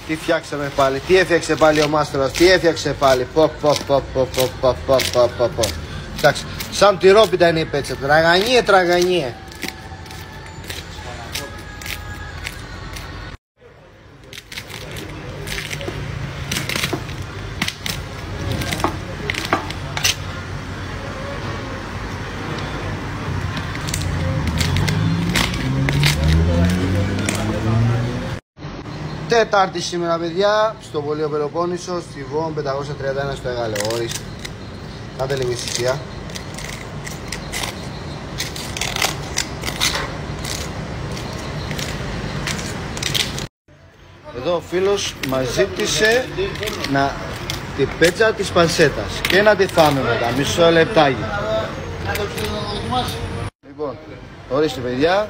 Τι φτιάξαμε πάλι, τι έφτιαξε πάλι ο μάστρος, τι έφτιαξε πάλι. Εντάξει, σαν τυρόπιτα είναι η πέτσα. Τραγανίε, τραγανίε. Τετάρτη σήμερα, παιδιά, στο Βολείο Πελοπόννησο, στη Βόν 531 στο Εγάλεο. Ορίστε. Κάντε λίγη ησυχία. Εδώ ο φίλος μας ζήτησε την πέτσα της πανσέτας και να τη φάμε μετά, μισό λεπτάκι. Λοιπόν, ορίστε παιδιά.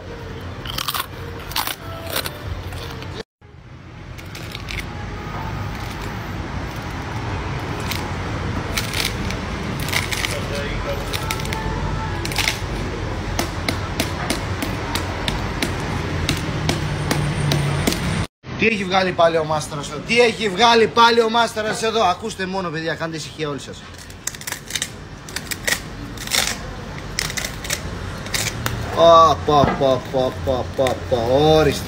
Τι έχει βγάλει πάλι ο μάσταρας εδώ, τι έχει βγάλει πάλι ο μάσταρας εδώ. Ακούστε μόνο παιδιά, κάντε ησυχία όλοι σας. Ορίστε.